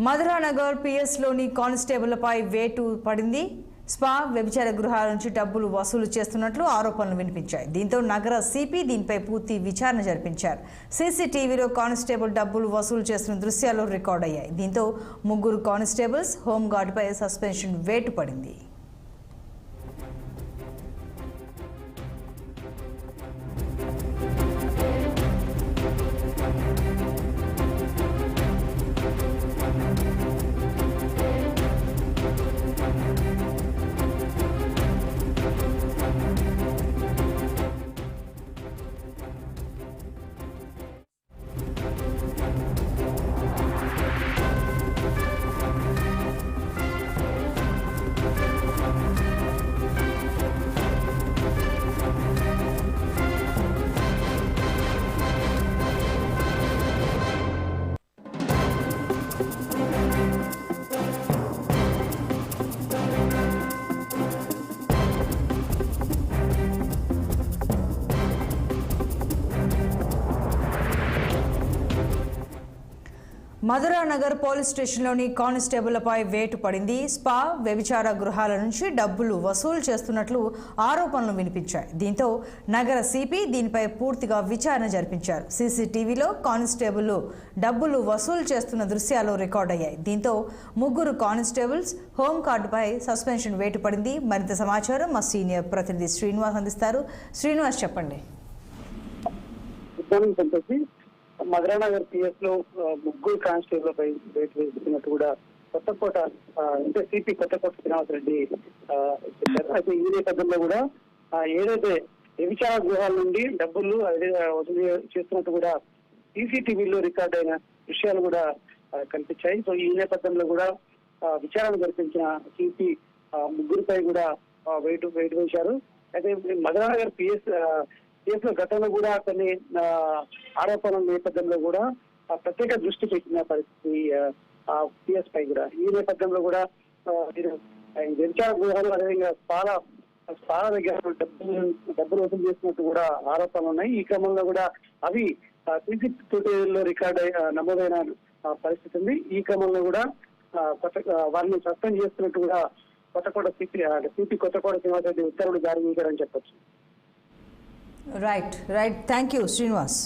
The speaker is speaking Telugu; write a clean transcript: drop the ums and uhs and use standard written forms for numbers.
మధురానగర్ పిఎస్లోని కానిస్టేబుల్పై వేటు పడింది. స్పా వ్యభిచార గృహాల నుంచి డబ్బులు వసూలు చేస్తున్నట్లు ఆరోపణలు వినిపించాయి. దీంతో నగర సిపి దీనిపై పూర్తి విచారణ జరిపించారు. సీసీటీవీలో కానిస్టేబుల్ డబ్బులు వసూలు చేస్తున్న దృశ్యాలు రికార్డ్ అయ్యాయి. దీంతో ముగ్గురు కానిస్టేబుల్స్ హోంగార్డుపై సస్పెన్షన్ వేటు పడింది. మధురానగర్ పోలీస్ స్టేషన్లోని కానిస్టేబుల్పై వేటు పడింది. స్పా వ్యభిచార గృహాల నుంచి డబ్బులు వసూలు చేస్తున్నట్లు ఆరోపణలు వినిపించాయి. దీంతో నగర సిపి దీనిపై పూర్తిగా విచారణ జరిపించారు. సీసీటీవీలో కానిస్టేబుల్ డబ్బులు వసూలు చేస్తున్న దృశ్యాలు రికార్డ్ అయ్యాయి. దీంతో ముగ్గురు కానిస్టేబుల్స్ హోంగార్డుపై సస్పెన్షన్ వేటు పడింది. మరింత సమాచారం మా సీనియర్ ప్రతినిధి శ్రీనివాస్ అందిస్తారు. శ్రీనివాస్, చెప్పండి. మధురానగర్ పిఎస్ లో ముగ్గురు కానిస్టేబుల్ పై వేటు వేస్తున్నట్టు కూడా కొత్తకోట అంటే సిపి కొత్తకోట శ్రీనివాస్ రెడ్డి చెప్పారు. అయితే ఈ నేపథ్యంలో కూడా ఏదైతే వ్యభిచార గృహాల నుండి డబ్బులు వసూలు చేస్తున్నట్టు కూడా సీసీటీవీలో రికార్డ్ అయిన విషయాలు కూడా కనిపించాయి. సో ఈ నేపథ్యంలో కూడా విచారణ జరిపించిన సిపి ముగ్గురిపై కూడా వేటు వేశారు. అయితే మధురానగర్ పిఎస్ కేసులో గతంలో కూడా కొన్ని ఆరోపణల నేపథ్యంలో కూడా ప్రత్యేక దృష్టి పెట్టిన పరిస్థితి పిఎస్ పై కూడా. ఈ నేపథ్యంలో కూడా వ్యభిచార గృహాలు అదేవిధంగా స్పాల దగ్గర డబ్బులు వసూలు చేసినట్టు కూడా ఆరోపణలు ఉన్నాయి. ఈ క్రమంలో కూడా అవి సీసీటీవీలో రికార్డ్ నమోదైన పరిస్థితి ఉంది. ఈ క్రమంలో కూడా వారిని సస్పెండ్ చేస్తున్నట్టు కూడా కొత్తకోట సిపి కొత్తకోట శ్రీనివాస్ రెడ్డి ఉత్తర్వులు జారీ చేశారని చెప్పొచ్చు. రైట్. Thank you, Srinivas.